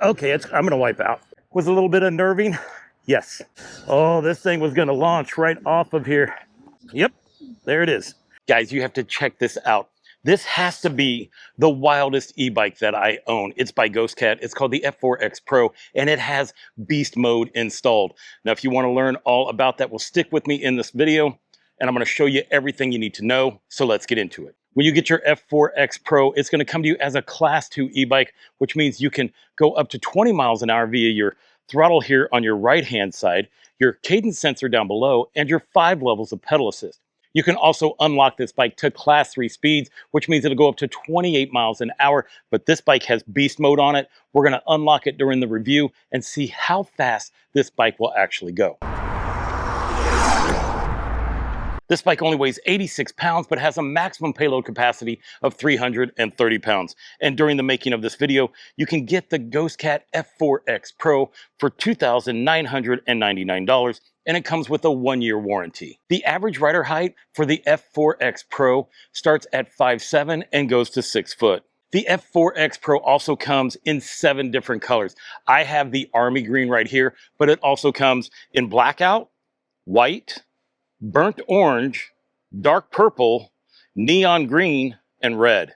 Okay, I'm gonna wipe out. Was a little bit unnerving, yes. Oh, this thing was gonna launch right off of here. Yep, there it is. Guys, you have to check this out. This has to be the wildest e-bike that I own. It's by Ghostcat. It's called the F4X Pro, and it has beast mode installed. Now, if you want to learn all about that, well, stick with me in this video, and I'm going to show you everything you need to know. So let's get into it. When you get your F4X Pro, it's going to come to you as a Class 2 e-bike, which means you can go up to 20 miles an hour via your throttle here on your right-hand side, your cadence sensor down below, and your 5 levels of pedal assist. You can also unlock this bike to Class 3 speeds, which means it'll go up to 28 miles an hour, but this bike has beast mode on it. We're going to unlock it during the review and see how fast this bike will actually go. This bike only weighs 86 pounds, but has a maximum payload capacity of 330 pounds. And during the making of this video, you can get the Ghostcat F4X Pro for $2,999, and it comes with a 1-year warranty. The average rider height for the F4X Pro starts at 5'7" and goes to 6 foot. The F4X Pro also comes in 7 different colors. I have the army green right here, but it also comes in blackout, white, burnt orange, dark purple, neon green, and red.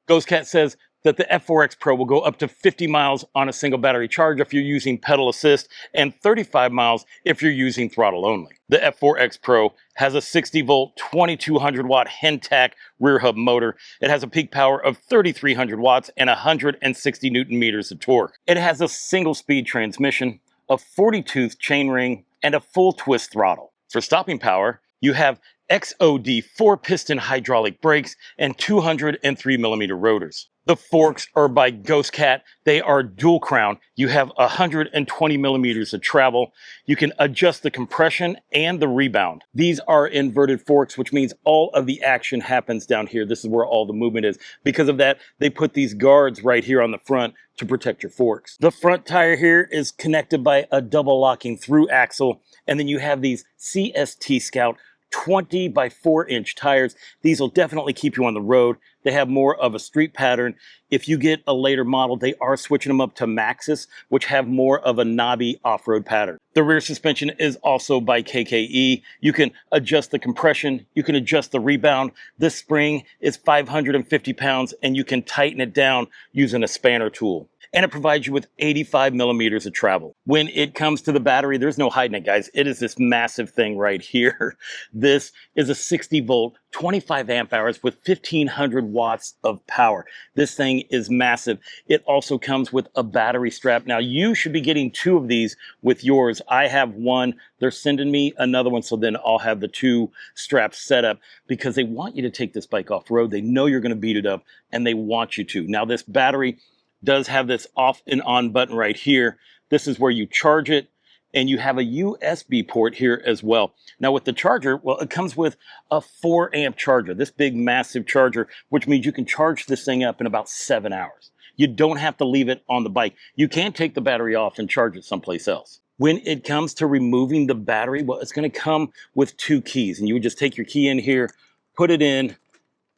Ghostcat says that the F4X Pro will go up to 50 miles on a single battery charge if you're using pedal assist, and 35 miles if you're using throttle only. The F4X Pro has a 60-volt, 2200-watt Hentac rear hub motor. It has a peak power of 3,300 watts and 160 Newton meters of torque. It has a single-speed transmission, a 40-tooth chainring, and a full twist throttle. For stopping power, you have XOD 4-piston hydraulic brakes and 203mm rotors. The forks are by Ghostcat. They are dual crown. You have 120mm of travel. You can adjust the compression and the rebound. These are inverted forks, which means all of the action happens down here. This is where all the movement is. Because of that, they put these guards right here on the front to protect your forks. The front tire here is connected by a double locking through axle. And then you have these CST Scout 20 by 4-inch tires. These will definitely keep you on the road. They have more of a street pattern. If you get a later model, they are switching them up to Maxxis, which have more of a knobby off-road pattern. The rear suspension is also by KKE. You can adjust the compression. You can adjust the rebound. This spring is 550 pounds, and you can tighten it down using a spanner tool. And it provides you with 85mm of travel. When it comes to the battery, there's no hiding it, guys. It is this massive thing right here. This is a 60-volt, 25 amp hours with 1,500 watts of power. This thing is massive. It also comes with a battery strap. Now, you should be getting 2 of these with yours. I have one. They're sending me another one, so then I'll have the 2 straps set up because they want you to take this bike off-road. They know you're going to beat it up, and they want you to. Now, this battery does have this off and on button right here. This is where you charge it, and you have a USB port here as well. Now with the charger, well, it comes with a 4-amp charger, this big massive charger, which means you can charge this thing up in about 7 hours. You don't have to leave it on the bike. You can take the battery off and charge it someplace else. When it comes to removing the battery, well, it's going to come with 2 keys, and you would just take your key in here, put it in,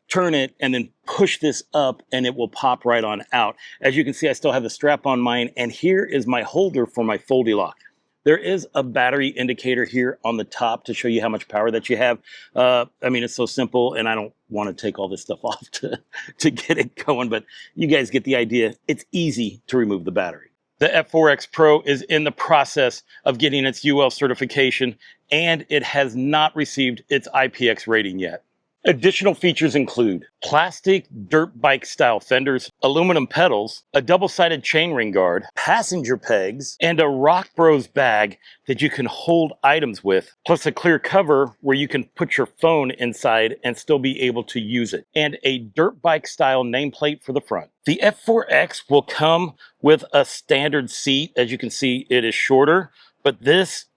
turn it, and then push this up and it will pop right on out. As you can see, I still have the strap on mine, and here is my holder for my foldy lock. There is a battery indicator here on the top to show you how much power that you have. I mean, it's so simple, and I don't want to take all this stuff off to get it going, but you guys get the idea. It's easy to remove the battery. The F4X Pro is in the process of getting its UL certification, and it has not received its IPX rating yet. Additional features include plastic dirt bike style fenders, aluminum pedals, a double-sided chainring guard, passenger pegs, and a Rock Bros bag that you can hold items with, plus a clear cover where you can put your phone inside and still be able to use it, and a dirt bike style nameplate for the front. The F4X will come with a standard seat. As you can see, it is shorter, but this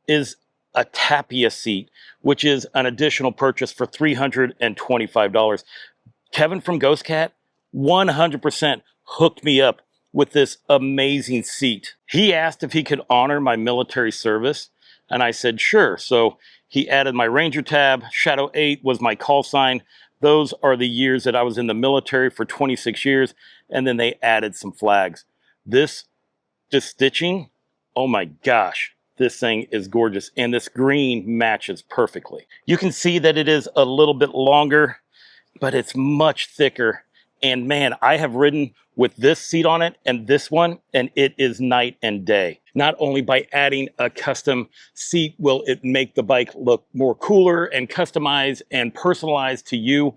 is a Tapia seat, which is an additional purchase for $325. Kevin from Ghostcat 100% hooked me up with this amazing seat. He asked if he could honor my military service, and I said sure. So he added my Ranger tab. Shadow 8 was my call sign. Those are the years that I was in the military for 26 years, and then they added some flags. This The stitching, oh my gosh, this thing is gorgeous. And this green matches perfectly. You can see that it is a little bit longer, but it's much thicker. And man, I have ridden with this seat on it and this one, and it is night and day. Not only by adding a custom seat will it make the bike look more cooler and customized and personalized to you,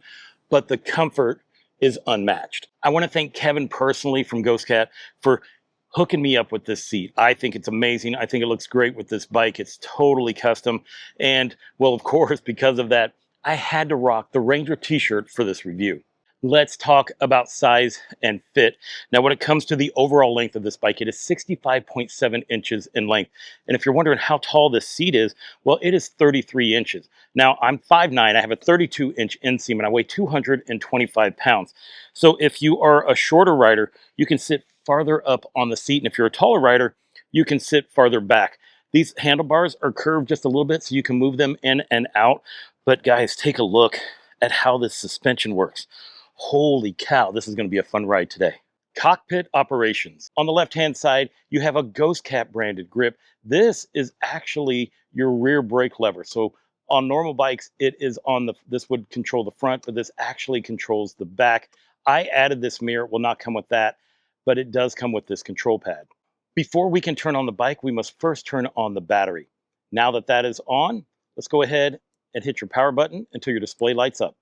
but the comfort is unmatched. I want to thank Kevin personally from Ghostcat for hooking me up with this seat. I think it's amazing. I think it looks great with this bike. It's totally custom. And well, of course, because of that, I had to rock the Ranger t-shirt for this review. Let's talk about size and fit. Now, when it comes to the overall length of this bike, it is 65.7 inches in length. And if you're wondering how tall this seat is, well, it is 33 inches. Now, I'm 5'9". I have a 32-inch inseam, and I weigh 225 pounds. So if you are a shorter rider, you can sit farther up on the seat. And if you're a taller rider, you can sit farther back. These handlebars are curved just a little bit so you can move them in and out. But guys, take a look at how this suspension works. Holy cow, this is going to be a fun ride today. Cockpit Operations. On the left-hand side, you have a Ghostcat branded grip. This is actually your rear brake lever. So on normal bikes, it is on this would control the front, but this actually controls the back. I added this mirror. It will not come with that, but it does come with this control pad. Before we can turn on the bike, we must first turn on the battery. Now that that is on, let's go ahead and hit your power button until your display lights up.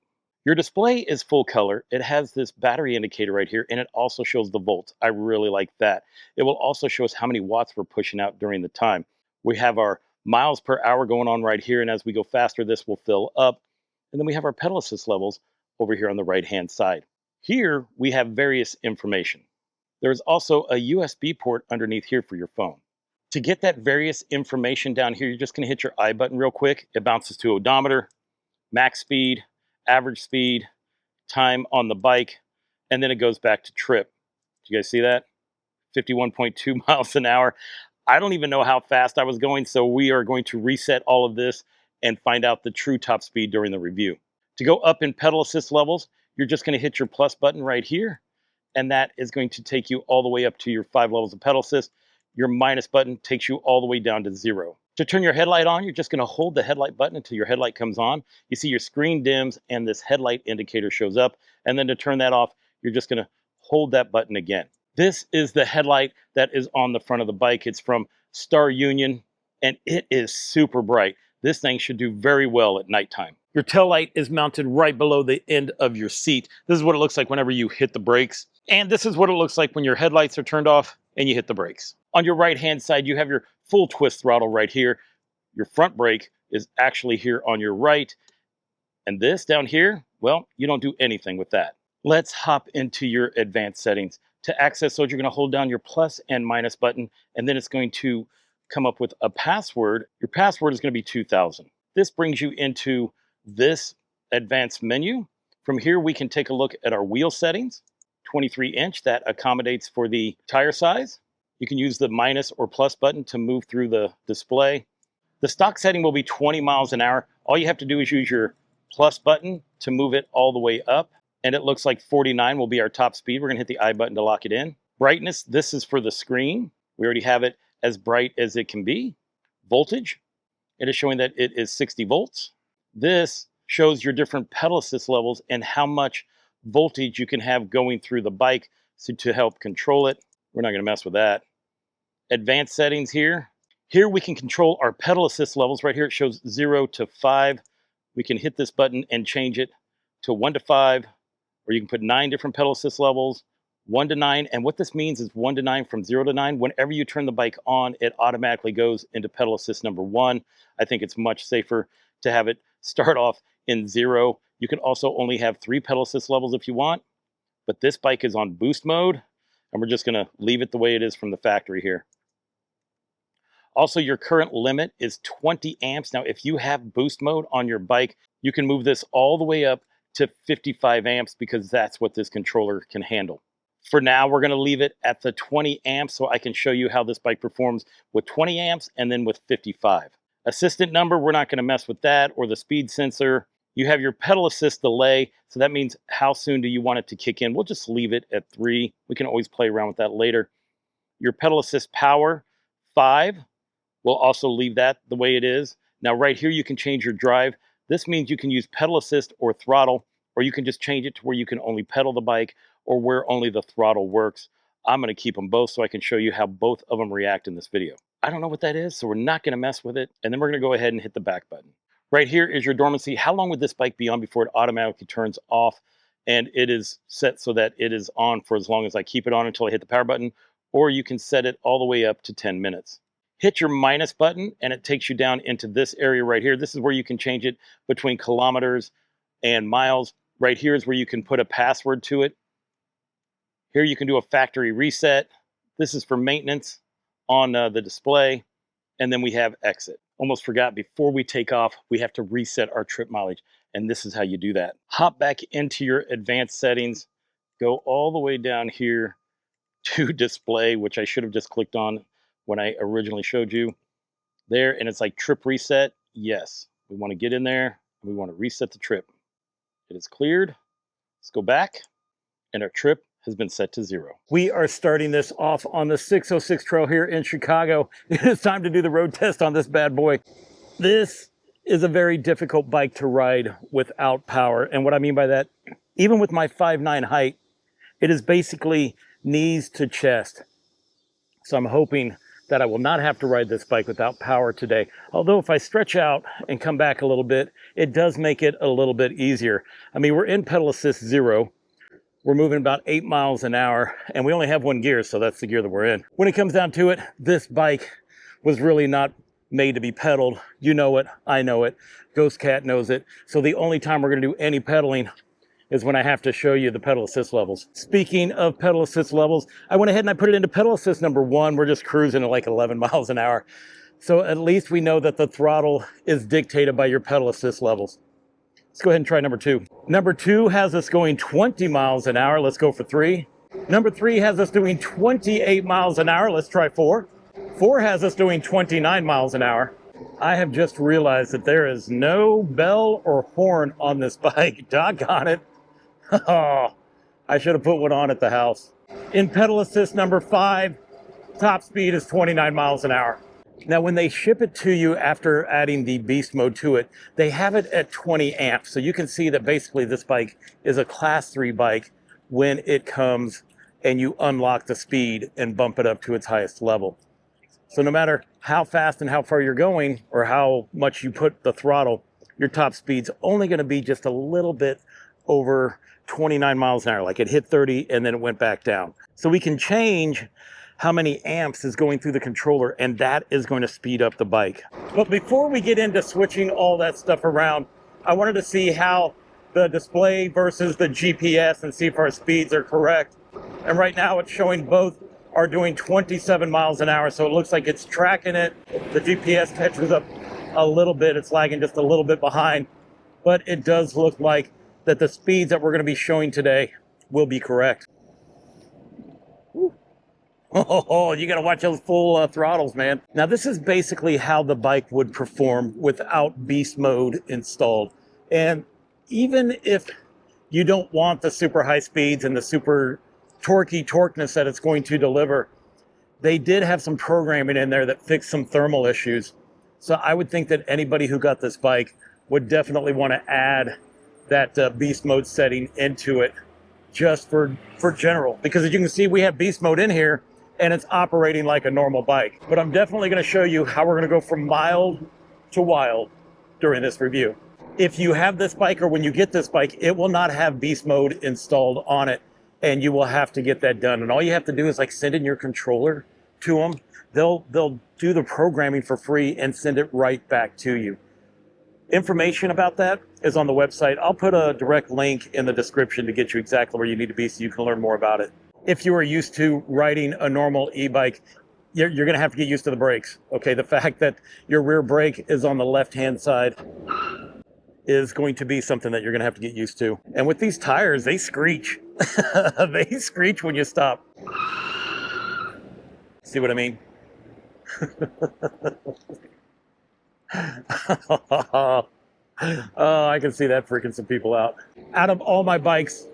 Your display is full color. It has this battery indicator right here, and it also shows the volts. I really like that. It will also show us how many watts we're pushing out during the time. We have our miles per hour going on right here, and as we go faster, this will fill up. And then we have our pedal assist levels over here on the right-hand side. Here, we have various information. There's also a USB port underneath here for your phone. To get that various information down here, you're just going to hit your I button real quick. It bounces to odometer, max speed, average speed, time on the bike, and then it goes back to trip. Do you guys see that? 51.2 miles an hour. I don't even know how fast I was going, so we are going to reset all of this and find out the true top speed during the review. To go up in pedal assist levels, you're just going to hit your plus button right here, and that is going to take you all the way up to your 5 levels of pedal assist. Your minus button takes you all the way down to 0. To turn your headlight on, you're just going to hold the headlight button until your headlight comes on. You see your screen dims and this headlight indicator shows up. And then to turn that off, you're just going to hold that button again. This is the headlight that is on the front of the bike. It's from Star Union, and it is super bright. This thing should do very well at nighttime. Your tail light is mounted right below the end of your seat. This is what it looks like whenever you hit the brakes. And this is what it looks like when your headlights are turned off and you hit the brakes. On your right-hand side, you have your full twist throttle right here. Your front brake is actually here on your right. And this down here, well, you don't do anything with that. Let's hop into your advanced settings. To access those, you're going to hold down your plus and minus button, and then it's going to come up with a password. Your password is going to be 2000. This brings you into this advanced menu. From here, we can take a look at our wheel settings. 23-inch, that accommodates for the tire size. You can use the minus or plus button to move through the display. The stock setting will be 20 miles an hour. All you have to do is use your plus button to move it all the way up. And it looks like 49 will be our top speed. We're going to hit the I button to lock it in. Brightness, this is for the screen. We already have it as bright as it can be. Voltage, it is showing that it is 60 volts. This shows your different pedal assist levels and how much voltage you can have going through the bike to help control it. We're not going to mess with that. Advanced settings here. Here we can control our pedal assist levels. Right here it shows 0 to 5. We can hit this button and change it to 1 to 5, or you can put 9 different pedal assist levels, 1 to 9. And what this means is 1 to 9 from 0 to 9. Whenever you turn the bike on, it automatically goes into pedal assist number 1. I think it's much safer to have it start off in 0. You can also only have 3 pedal assist levels if you want, but this bike is on boost mode, and we're just going to leave it the way it is from the factory here. Also, your current limit is 20 amps. Now, if you have boost mode on your bike, you can move this all the way up to 55 amps because that's what this controller can handle. For now, we're going to leave it at the 20 amps so I can show you how this bike performs with 20 amps and then with 55. Assistant number, we're not going to mess with that, or the speed sensor. You have your pedal assist delay, so that means how soon do you want it to kick in. We'll just leave it at 3. We can always play around with that later. Your pedal assist power, 5. We'll also leave that the way it is. Now right here, you can change your drive. This means you can use pedal assist or throttle, or you can just change it to where you can only pedal the bike or where only the throttle works. I'm gonna keep them both so I can show you how both of them react in this video. I don't know what that is, so we're not gonna mess with it. And then we're gonna go ahead and hit the back button. Right here is your dormancy. How long would this bike be on before it automatically turns off? And it is set so that it is on for as long as I keep it on until I hit the power button, or you can set it all the way up to 10 minutes. Hit your minus button and it takes you down into this area right here. This is where you can change it between kilometers and miles. Right here is where you can put a password to it. Here you can do a factory reset. This is for maintenance on the display. And then we have exit. Almost forgot, before we take off, we have to reset our trip mileage. And this is how you do that. Hop back into your advanced settings. Go all the way down here to display, which I should have just clicked on when I originally showed you there. And it's like trip reset. Yes, we want to get in there. We want to reset the trip. It is cleared. Let's go back. And our trip has been set to 0. We are starting this off on the 606 trail here in Chicago. It is time to do the road test on this bad boy. This is a very difficult bike to ride without power. And what I mean by that, even with my 5'9" height, it is basically knees to chest. So I'm hoping that I will not have to ride this bike without power today. Although if I stretch out and come back a little bit, it does make it a little bit easier. I mean, we're in pedal assist 0. We're moving about 8 miles an hour, and we only have 1 gear, so that's the gear that we're in. When it comes down to it, this bike was really not made to be pedaled. You know it, I know it, Ghostcat knows it. So the only time we're gonna do any pedaling is when I have to show you the pedal assist levels. Speaking of pedal assist levels, I went ahead and I put it into pedal assist number 1. We're just cruising at like 11 miles an hour. So at least we know that the throttle is dictated by your pedal assist levels. Let's go ahead and try number 2. Number 2 has us going 20 miles an hour. Let's go for 3. Number 3 has us doing 28 miles an hour. Let's try 4. 4 has us doing 29 miles an hour. I have just realized that there is no bell or horn on this bike. Doggone it. Oh, I should have put one on at the house. In pedal assist number 5, top speed is 29 miles an hour. Now, when they ship it to you after adding the beast mode to it, they have it at 20 amps. So you can see that basically this bike is a class 3 bike when it comes and you unlock the speed and bump it up to its highest level. So no matter how fast and how far you're going or how much you put the throttle, your top speed's only going to be just a little bit over 29 miles an hour. Like it hit 30 and then it went back down. So we can change how many amps is going through the controller, and that is going to speed up the bike. But before we get into switching all that stuff around, I wanted to see how the display versus the GPS and see if our speeds are correct. And right now it's showing both are doing 27 miles an hour, so it looks like it's tracking it. The GPS catches up a little bit. It's lagging just a little bit behind, but it does look like that the speeds that we're going to be showing today will be correct. Oh, you got to watch those full throttles, man. Now, this is basically how the bike would perform without beast mode installed. And even if you don't want the super high speeds and the super torqueness that it's going to deliver, they did have some programming in there that fixed some thermal issues. So I would think that anybody who got this bike would definitely want to add that beast mode setting into it just for general. Because as you can see, we have beast mode in here, and it's operating like a normal bike. But I'm definitely going to show you how we're going to go from mild to wild during this review. If you have this bike, or when you get this bike, it will not have beast mode installed on it, and you will have to get that done. And all you have to do is like send in your controller to them. They'll do the programming for free and send it right back to you. Information about that is on the website. I'll put a direct link in the description to get you exactly where you need to be so you can learn more about it. If you are used to riding a normal e-bike, you're going to have to get used to the brakes. Okay, the fact that your rear brake is on the left-hand side is going to be something that you're going to have to get used to. And with these tires, they screech. They screech when you stop. See what I mean? Oh, I can see that freaking some people out. Out of all my bikes,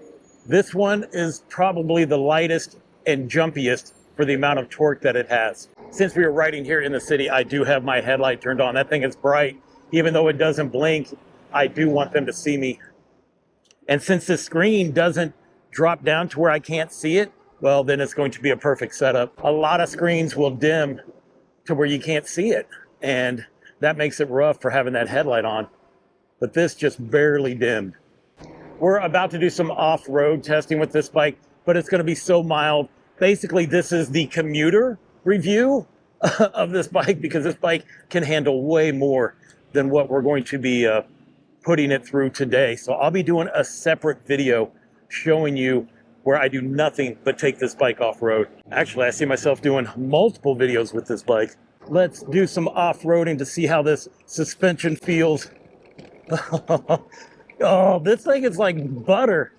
this one is probably the lightest and jumpiest for the amount of torque that it has. Since we were riding here in the city, I do have my headlight turned on. That thing is bright. Even though it doesn't blink, I do want them to see me. And since the screen doesn't drop down to where I can't see it, well, then it's going to be a perfect setup. A lot of screens will dim to where you can't see it, and that makes it rough for having that headlight on. But this just barely dimmed. We're about to do some off-road testing with this bike, but it's going to be so mild. Basically, this is the commuter review of this bike, because this bike can handle way more than what we're going to be putting it through today. So I'll be doing a separate video showing you where I do nothing but take this bike off-road. Actually, I see myself doing multiple videos with this bike. Let's do some off-roading to see how this suspension feels. Oh, this thing is like butter,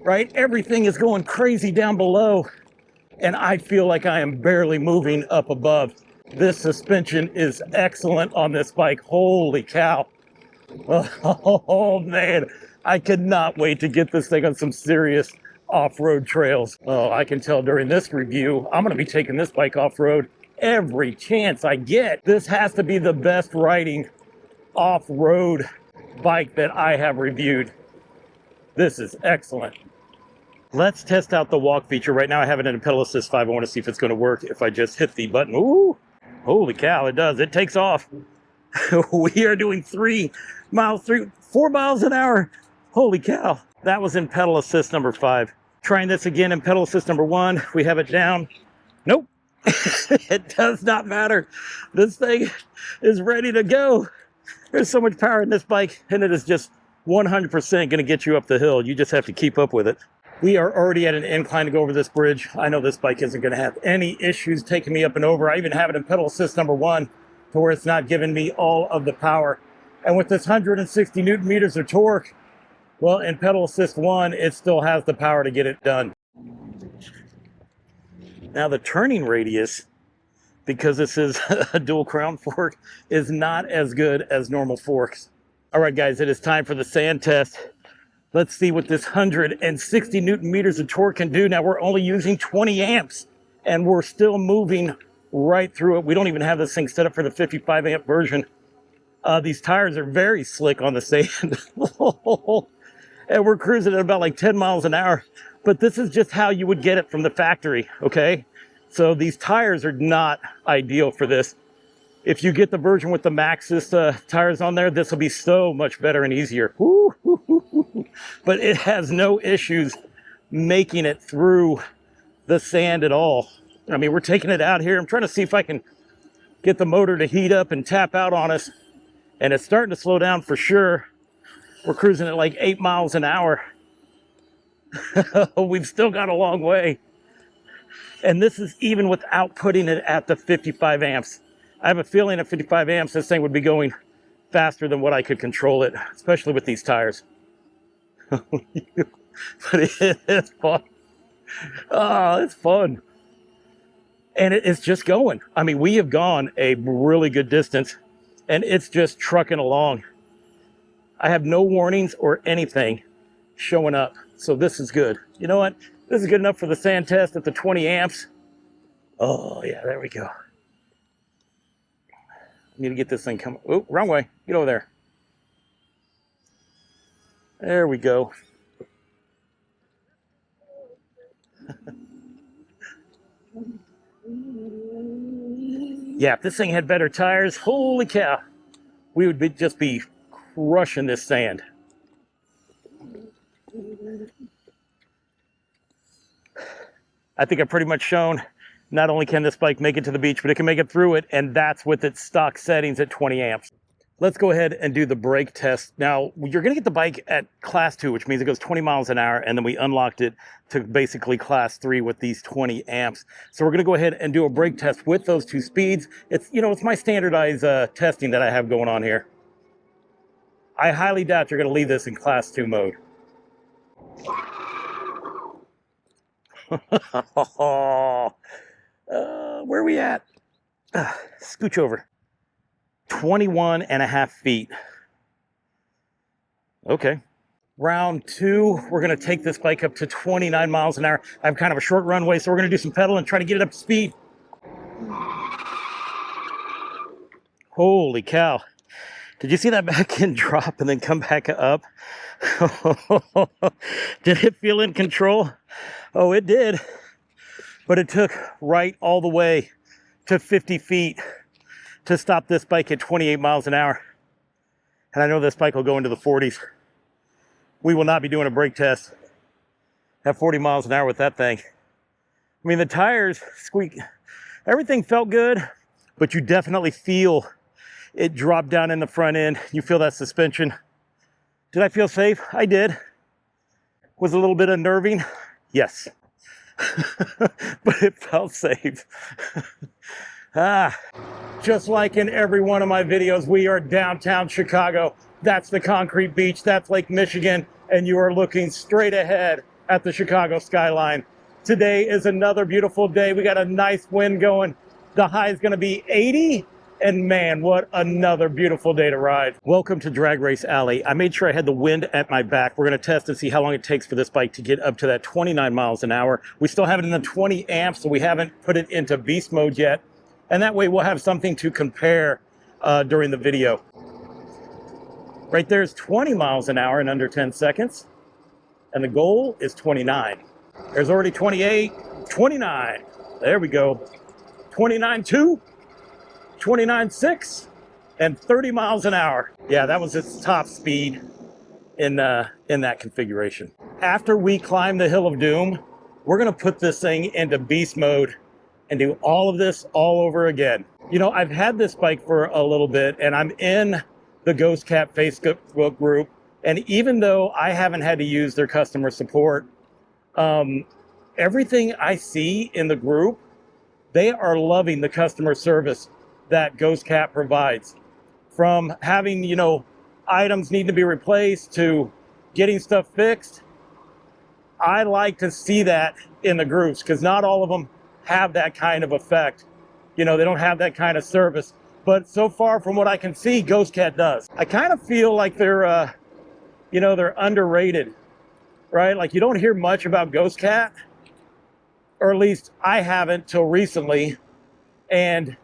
right? Everything is going crazy down below, and I feel like I am barely moving up above. This suspension is excellent on this bike. Holy cow. Oh man, I could not wait to get this thing on some serious off-road trails. Oh, I can tell during this review, I'm gonna be taking this bike off-road every chance I get. This has to be the best riding off-road bike that I have reviewed. This is excellent. Let's test out the walk feature. Right now I have it in a pedal assist 5. I want to see if it's going to work if I just hit the button. Ooh, holy cow, it does. It takes off. We are doing 4 miles an hour. Holy cow. That was in pedal assist number 5. Trying this again in pedal assist number 1. We have it down. Nope. It does not matter. This thing is ready to go. There's so much power in this bike, and it is just 100% going to get you up the hill. You just have to keep up with it. We are already at an incline to go over this bridge. I know this bike isn't going to have any issues taking me up and over. I even have it in pedal assist number 1 to where it's not giving me all of the power. And with this 160 Newton meters of torque, well, in pedal assist 1, it still has the power to get it done. Now the turning radius, because this is a dual crown fork, is not as good as normal forks. All right, guys, it is time for the sand test. Let's see what this 160 Newton meters of torque can do. Now, we're only using 20 amps, and we're still moving right through it. We don't even have this thing set up for the 55 amp version. These tires are very slick on the sand. And we're cruising at about like 10 miles an hour. But this is just how you would get it from the factory, okay? So these tires are not ideal for this. If you get the version with the Maxxis tires on there, this will be so much better and easier. But it has no issues making it through the sand at all. I mean, we're taking it out here. I'm trying to see if I can get the motor to heat up and tap out on us. And it's starting to slow down for sure. We're cruising at like 8 miles an hour. We've still got a long way. And this is even without putting it at the 55 amps. I have a feeling at 55 amps, this thing would be going faster than what I could control it, especially with these tires. But it is fun. Oh, it's fun. And it's just going. I mean, we have gone a really good distance, and it's just trucking along. I have no warnings or anything showing up, so this is good. You know what? This is good enough for the sand test at the 20 amps. Oh, yeah, there we go. I need to get this thing coming. Oh, wrong way. Get over there. There we go. Yeah, if this thing had better tires, holy cow, we would just be crushing this sand. I think I've pretty much shown not only can this bike make it to the beach, but it can make it through it, and that's with its stock settings at 20 amps. Let's go ahead and do the brake test. Now, you're going to get the bike at class 2, which means it goes 20 miles an hour, and then we unlocked it to basically class 3 with these 20 amps. So we're going to go ahead and do a brake test with those 2 speeds. It's, you know, it's my standardized testing that I have going on here. I highly doubt you're going to leave this in class 2 mode. Where are we at? Scooch over. 21 and a half feet. Okay. Round two, we're gonna take this bike up to 29 miles an hour. I have kind of a short runway, so we're gonna do some pedaling and try to get it up to speed. Holy cow. Did you see that back end drop and then come back up? Did it feel in control? Oh, it did. But it took right all the way to 50 feet to stop this bike at 28 miles an hour. And I know this bike will go into the 40s. We will not be doing a brake test at 40 miles an hour with that thing. I mean, the tires squeak. Everything felt good, but you definitely feel it drop down in the front end. You feel that suspension. Did I feel safe? I did. Was a little bit unnerving? Yes. But it felt safe. Just like in every one of my videos, we are downtown Chicago. That's the concrete beach, that's Lake Michigan, and you are looking straight ahead at the Chicago skyline. Today is another beautiful day. We got a nice wind going. The high is gonna be 80, and man, what another beautiful day to ride. Welcome to Drag Race Alley. I made sure I had the wind at my back. We're gonna test and see how long it takes for this bike to get up to that 29 miles an hour. We still have it in the 20 amps, so we haven't put it into beast mode yet. And that way we'll have something to compare during the video. Right there is 20 miles an hour in under 10 seconds. And the goal is 29. There's already 28, 29. There we go. 29.2, 29.6, and 30 miles an hour. Yeah, that was its top speed in that configuration. After we climb the Hill of Doom, we're gonna put this thing into beast mode and do all of this all over again. You know, I've had this bike for a little bit, and I'm in the Ghostcat Facebook group, and even though I haven't had to use their customer support, everything I see in the group, they are loving the customer service that Ghostcat provides. From having, you know, items need to be replaced to getting stuff fixed. I like to see that in the groups because not all of them have that kind of effect. You know, they don't have that kind of service. But so far from what I can see, Ghostcat does. I kind of feel like they're, you know, they're underrated, right? Like you don't hear much about Ghostcat, or at least I haven't till recently. And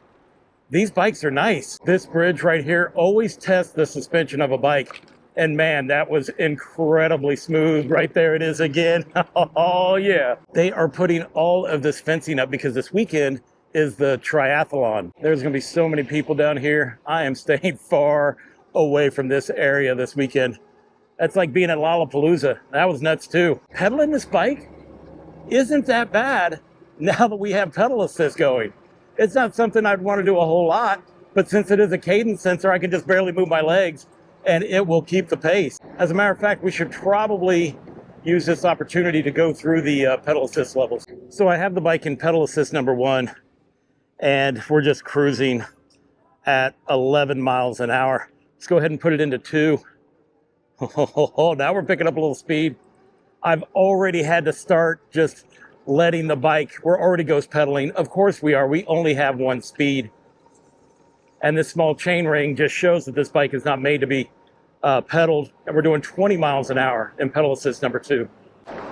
these bikes are nice. This bridge right here always tests the suspension of a bike. And man, that was incredibly smooth. Right there it is again. Oh yeah. They are putting all of this fencing up because this weekend is the triathlon. There's gonna be so many people down here. I am staying far away from this area this weekend. That's like being at Lollapalooza. That was nuts too. Pedaling this bike isn't that bad now that we have pedal assist going. It's not something I'd want to do a whole lot, but since it is a cadence sensor, I can just barely move my legs and it will keep the pace. As a matter of fact, we should probably use this opportunity to go through the pedal assist levels. So I have the bike in pedal assist number 1, and we're just cruising at 11 miles an hour. Let's go ahead and put it into 2. Oh, now we're picking up a little speed. I've already had to start just letting the bike, we're already ghost pedaling. Of course we are, we only have 1 speed. And this small chain ring just shows that this bike is not made to be pedaled. And we're doing 20 miles an hour in pedal assist number 2.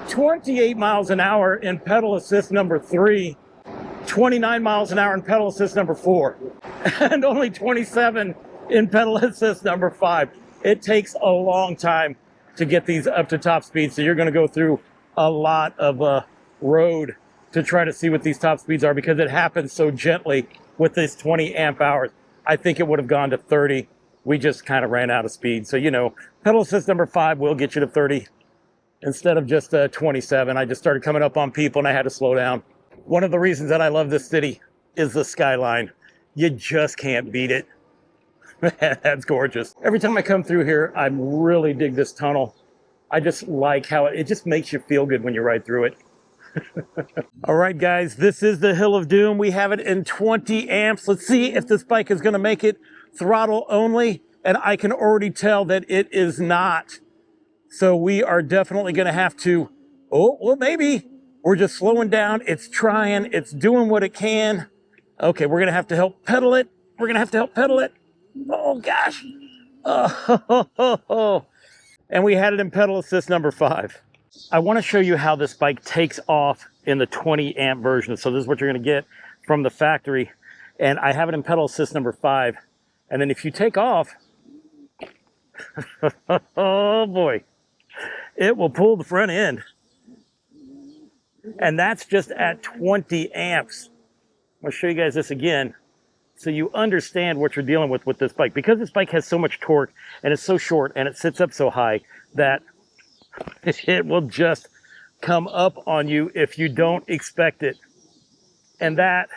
28 miles an hour in pedal assist number 3. 29 miles an hour in pedal assist number 4. And only 27 in pedal assist number 5. It takes a long time to get these up to top speed. So you're gonna go through a lot of road to try to see what these top speeds are because it happens so gently with this 20 amp hours. I think it would have gone to 30. We just kind of ran out of speed. So, you know, pedal assist number 5 will get you to 30 instead of just 27. I just started coming up on people and I had to slow down. One of the reasons that I love this city is the skyline. You just can't beat it. That's gorgeous. Every time I come through here, I really dig this tunnel. I just like how it just makes you feel good when you ride through it. All right, guys, this is the Hill of Doom. We have it in 20 amps. Let's see if this bike is going to make it throttle only. And I can already tell that it is not. So we are definitely going to have to, oh, well, maybe. We're just slowing down. It's trying. It's doing what it can. Okay, we're going to have to help pedal it. We're going to have to help pedal it. Oh, gosh. Oh, And we had it in pedal assist number 5. I want to show you how this bike takes off in the 20 amp version. So this is what you're going to get from the factory. And I have it in pedal assist number 5. And then if you take off, oh boy, it will pull the front end. And that's just at 20 amps. I'm going to show you guys this again so you understand what you're dealing with this bike. Because this bike has so much torque and it's so short and it sits up so high that it will just come up on you if you don't expect it. And that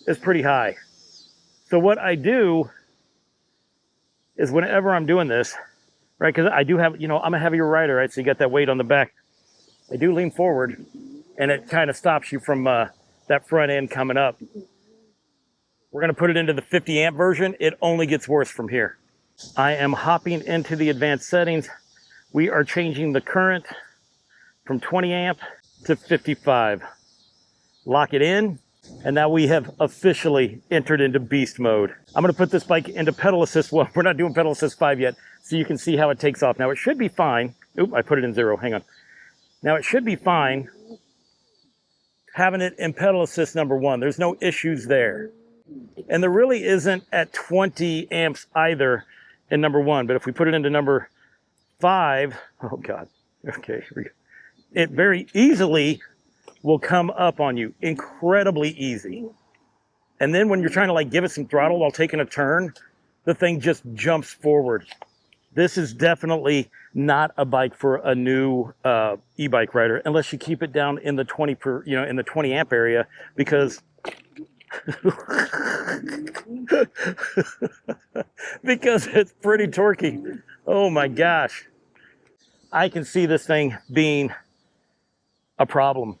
is pretty high. So what I do is whenever I'm doing this, right, because I do have, you know, I'm a heavier rider, right, so you got that weight on the back. I do lean forward, and it kind of stops you from that front end coming up. We're going to put it into the 50 amp version. It only gets worse from here. I am hopping into the advanced settings. We are changing the current from 20 amp to 55. Lock it in, and now we have officially entered into beast mode. I'm going to put this bike into pedal assist. Well, we're not doing pedal assist 5 yet, so you can see how it takes off. Now it should be fine. Oop, I put it in 0. Hang on. Now it should be fine having it in pedal assist number 1. There's no issues there. And there really isn't at 20 amps either in number 1. But if we put it into number 5, oh God, okay, here we go. It very easily will come up on you, incredibly easy. And then when you're trying to like give it some throttle while taking a turn, the thing just jumps forward. This is definitely not a bike for a new e-bike rider, unless you keep it down in the 20 amp area, because because it's pretty torquey. Oh my gosh. I can see this thing being a problem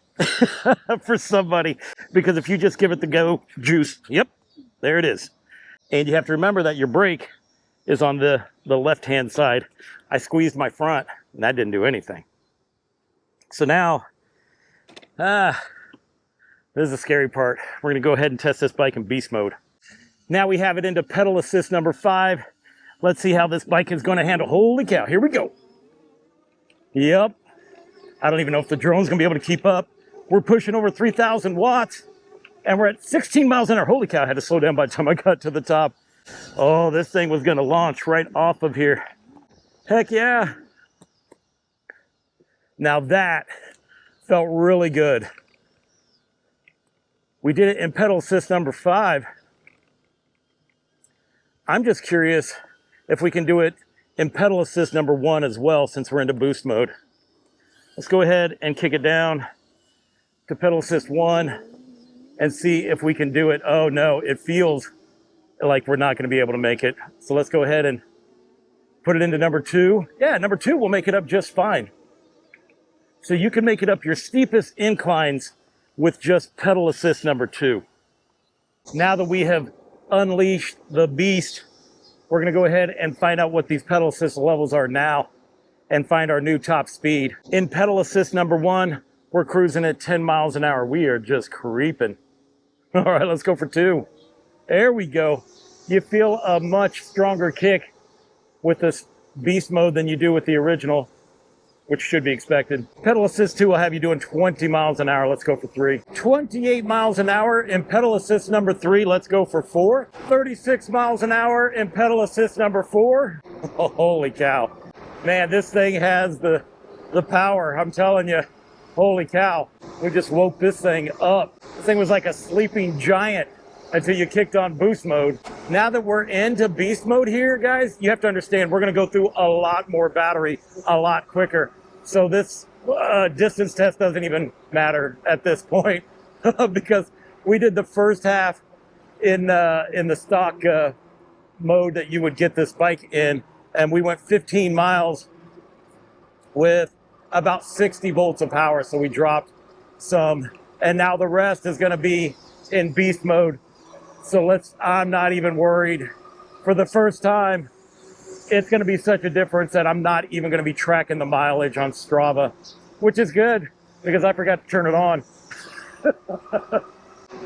for somebody, because if you just give it the go juice, yep, there it is. And you have to remember that your brake is on the left-hand side. I squeezed my front, and that didn't do anything. So now, this is the scary part. We're going to go ahead and test this bike in beast mode. Now we have it into pedal assist number 5. Let's see how this bike is going to handle. Holy cow, here we go. Yep. I don't even know if the drone's going to be able to keep up. We're pushing over 3,000 watts, and we're at 16 miles an hour. Holy cow, I had to slow down by the time I got to the top. Oh, this thing was going to launch right off of here. Heck yeah. Now that felt really good. We did it in pedal assist number 5. I'm just curious if we can do it in pedal assist number 1 as well, since we're into boost mode. Let's go ahead and kick it down to pedal assist 1 and see if we can do it. Oh no, it feels like we're not going to be able to make it. So let's go ahead and put it into number 2. Yeah, number 2 will make it up just fine. So you can make it up your steepest inclines with just pedal assist number 2. Now that we have unleashed the beast, we're going to go ahead and find out what these pedal assist levels are now and find our new top speed. In pedal assist number 1, we're cruising at 10 miles an hour. We are just creeping. All right, let's go for 2. There we go. You feel a much stronger kick with this beast mode than you do with the original, which should be expected. Pedal assist 2 will have you doing 20 miles an hour. Let's go for 3. 28 miles an hour in pedal assist number 3. Let's go for 4. 36 miles an hour in pedal assist number 4. Oh, holy cow. Man, this thing has the power, I'm telling you. Holy cow. We just woke this thing up. This thing was like a sleeping giant until you kicked on boost mode. Now that we're into beast mode here, guys, you have to understand we're going to go through a lot more battery a lot quicker. So this distance test doesn't even matter at this point because we did the first half in the stock mode that you would get this bike in, and we went 15 miles with about 60 volts of power. So we dropped some, and now the rest is going to be in beast mode. So I'm not even worried. For the first time, it's going to be such a difference that I'm not even going to be tracking the mileage on Strava, which is good because I forgot to turn it on.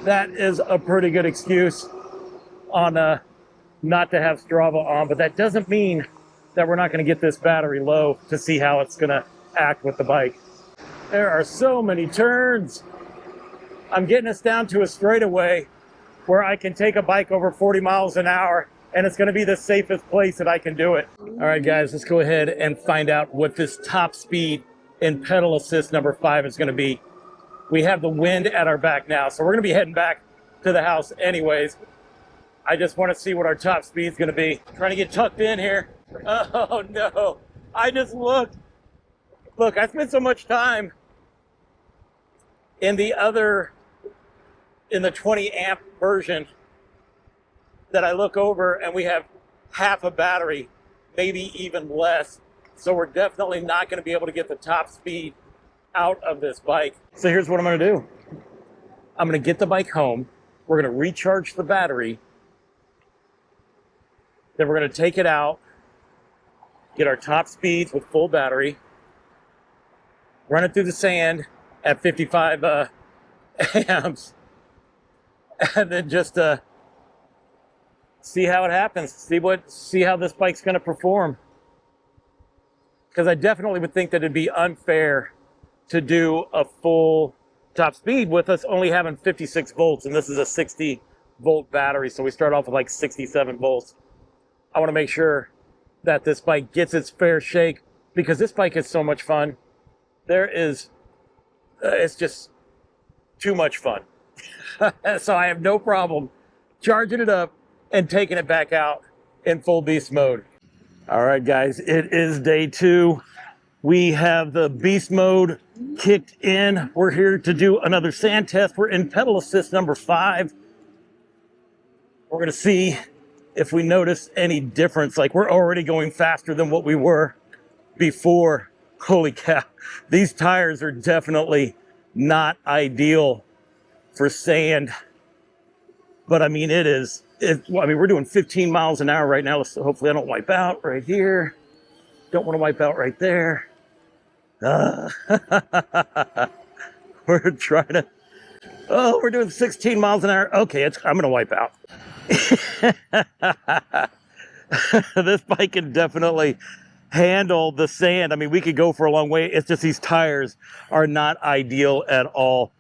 That is a pretty good excuse on not to have Strava on, but that doesn't mean that we're not going to get this battery low to see how it's going to act with the bike. There are so many turns. I'm getting us down to a straightaway where I can take a bike over 40 miles an hour, and it's going to be the safest place that I can do it. All right, guys, let's go ahead and find out what this top speed in pedal assist number 5 is going to be. We have the wind at our back now, so we're going to be heading back to the house anyways. I just want to see what our top speed is going to be. Trying to get tucked in here. Oh no, I just looked. Look, I spent so much time in the 20 amp version that I look over and we have half a battery, maybe even less. So we're definitely not going to be able to get the top speed out of this bike. So here's what I'm going to do. I'm going to get the bike home. We're going to recharge the battery. Then we're going to take it out, get our top speeds with full battery, run it through the sand at 55 amps, and then just see how it happens. See how this bike's going to perform. Because I definitely would think that it'd be unfair to do a full top speed with us only having 56 volts, and this is a 60 volt battery, so we start off with like 67 volts. I want to make sure that this bike gets its fair shake because this bike is so much fun. It's just too much fun. So I have no problem charging it up and taking it back out in full beast mode. All right, guys, it is day 2. We have the beast mode kicked in. We're here to do another sand test. We're in pedal assist number 5. We're going to see if we notice any difference. Like, we're already going faster than what we were before. Holy cow. These tires are definitely not ideal for sand. But I mean, we're doing 15 miles an hour right now. So hopefully I don't wipe out right here. Don't want to wipe out right there. We're trying to, we're doing 16 miles an hour. Okay, I'm going to wipe out. This bike can definitely handle the sand. I mean, we could go for a long way. It's just these tires are not ideal at all.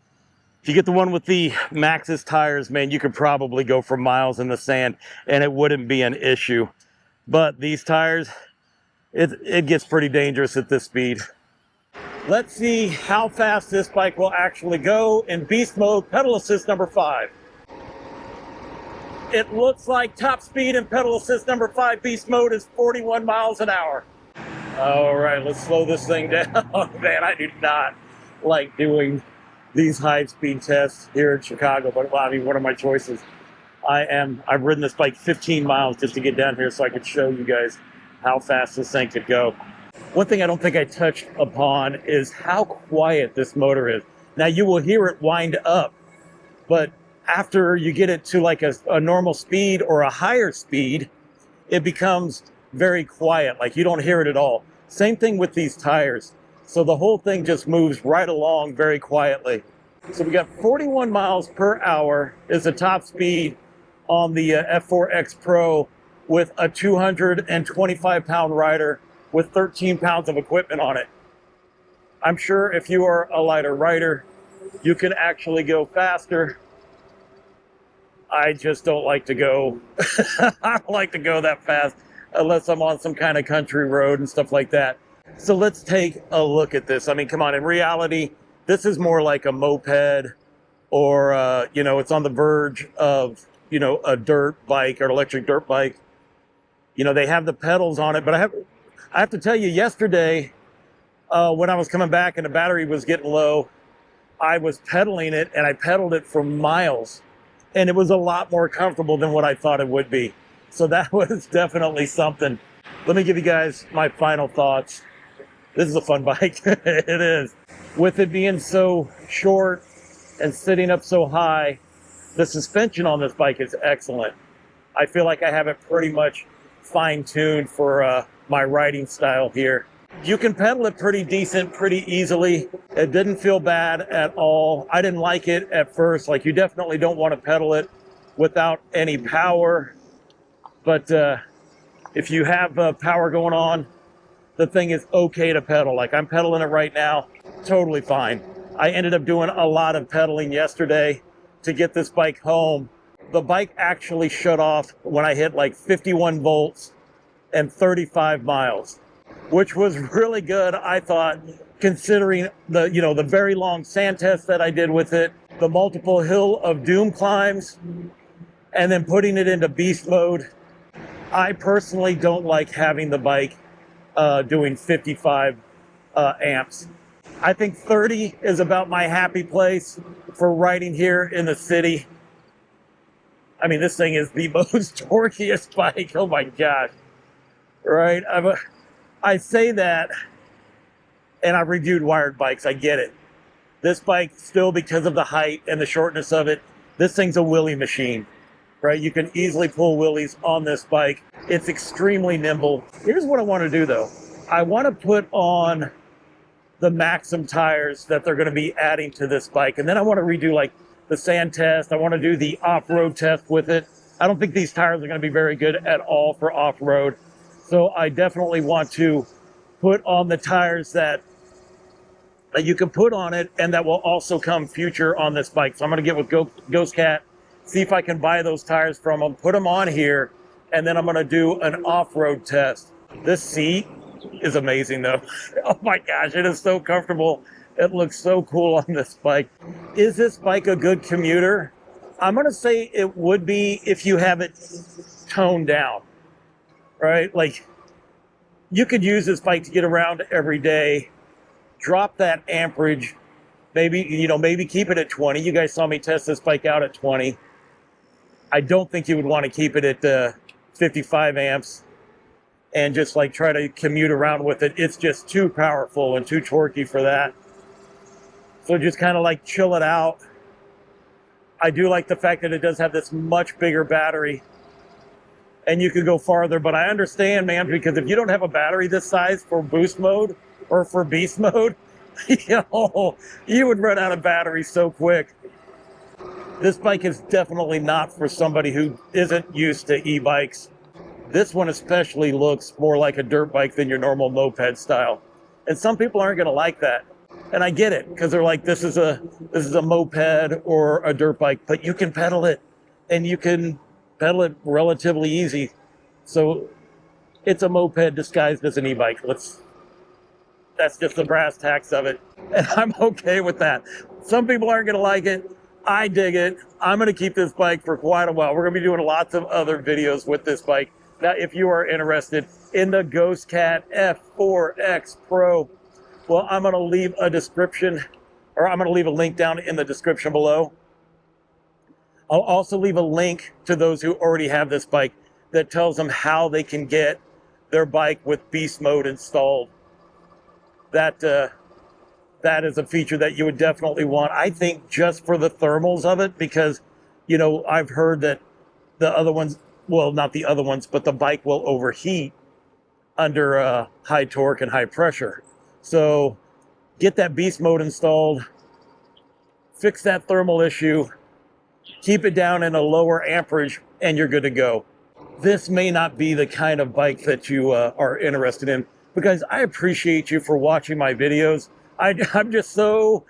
If you get the one with the Maxxis tires, man, you could probably go for miles in the sand and it wouldn't be an issue. But these tires, it gets pretty dangerous at this speed. Let's see how fast this bike will actually go in beast mode, pedal assist number 5. It looks like top speed in pedal assist number 5 beast mode is 41 miles an hour. All right, let's slow this thing down. Man, I do not like doing these high speed tests here in Chicago, but well, I mean, what are my choices? I've ridden this bike 15 miles just to get down here so I could show you guys how fast this thing could go. One thing I don't think I touched upon is how quiet this motor is. Now you will hear it wind up, but after you get it to like a normal speed or a higher speed, it becomes very quiet. Like you don't hear it at all. Same thing with these tires. So the whole thing just moves right along very quietly. So we got 41 miles per hour is the top speed on the F4X Pro with a 225 pound rider with 13 pounds of equipment on it. I'm sure if you are a lighter rider, you can actually go faster. I just don't like to go, I don't like to go that fast unless I'm on some kind of country road and stuff like that. So let's take a look at this. I mean, come on, in reality, this is more like a moped or, it's on the verge of, a dirt bike or an electric dirt bike. They have the pedals on it, but I have to tell you, yesterday, when I was coming back and the battery was getting low, I was pedaling it and I pedaled it for miles. And it was a lot more comfortable than what I thought it would be. So that was definitely something. Let me give you guys my final thoughts. This is a fun bike. It is. With it being so short and sitting up so high, the suspension on this bike is excellent. I feel like I have it pretty much fine-tuned for my riding style here. You can pedal it pretty decent, pretty easily. It didn't feel bad at all. I didn't like it at first. Like, you definitely don't want to pedal it without any power. But If you have power going on, the thing is okay to pedal. Like I'm pedaling it right now, totally fine. I ended up doing a lot of pedaling yesterday to get this bike home. The bike actually shut off when I hit like 51 volts and 35 miles, which was really good, I thought, considering the very long sand test that I did with it, the multiple Hill of Doom climbs, and then putting it into beast mode. I personally don't like having the bike doing 55 amps. I think 30 is about my happy place for riding here in the city. I mean, this thing is the most torquiest bike. Oh my gosh. Right? I say that, and I've reviewed wired bikes. I get it. This bike, still, because of the height and the shortness of it, this thing's a wheelie machine. Right? You can easily pull wheelies on this bike. It's extremely nimble. Here's what I want to do, though. I want to put on the Maxim tires that they're going to be adding to this bike. And then I want to redo like the sand test. I want to do the off-road test with it. I don't think these tires are going to be very good at all for off-road. So I definitely want to put on the tires that you can put on it and that will also come future on this bike. So I'm going to get with Ghostcat, see if I can buy those tires from them, put them on here, and then I'm going to do an off-road test. This seat is amazing though. Oh my gosh, it is so comfortable. It looks so cool on this bike. Is this bike a good commuter? I'm going to say it would be if you have it toned down, right? Like you could use this bike to get around every day, drop that amperage, maybe keep it at 20. You guys saw me test this bike out at 20. I don't think you would want to keep it at 55 amps and just like try to commute around with it. It's just too powerful and too torquey for that. So just kind of like chill it out. I do like the fact that it does have this much bigger battery and you can go farther, but I understand, man, because if you don't have a battery this size for boost mode or for beast mode, you would run out of battery so quick. This bike is definitely not for somebody who isn't used to e-bikes. This one especially looks more like a dirt bike than your normal moped style. And some people aren't going to like that. And I get it, because they're like, this is a moped or a dirt bike, but you can pedal it, and you can pedal it relatively easy. So it's a moped disguised as an e-bike. That's just the brass tacks of it. And I'm okay with that. Some people aren't going to like it. I dig it. I'm going to keep this bike for quite a while. We're going to be doing lots of other videos with this bike. Now, if you are interested in the Ghostcat F4X Pro, well, I'm going to leave a description, or I'm going to leave a link down in the description below. I'll also leave a link to those who already have this bike that tells them how they can get their bike with beast mode installed. That is a feature that you would definitely want, I think, just for the thermals of it, because, I've heard that the other ones, well, not the other ones, but the bike will overheat under high torque and high pressure. So get that beast mode installed, fix that thermal issue, keep it down in a lower amperage, and you're good to go. This may not be the kind of bike that you are interested in, because I appreciate you for watching my videos. I'm just so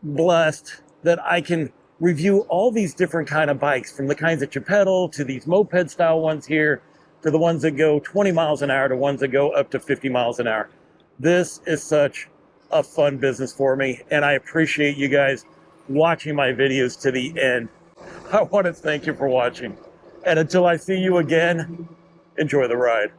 blessed that I can review all these different kind of bikes, from the kinds that you pedal to these moped style ones here, to the ones that go 20 miles an hour to ones that go up to 50 miles an hour. This is such a fun business for me, and I appreciate you guys watching my videos to the end. I want to thank you for watching. And until I see you again, enjoy the ride.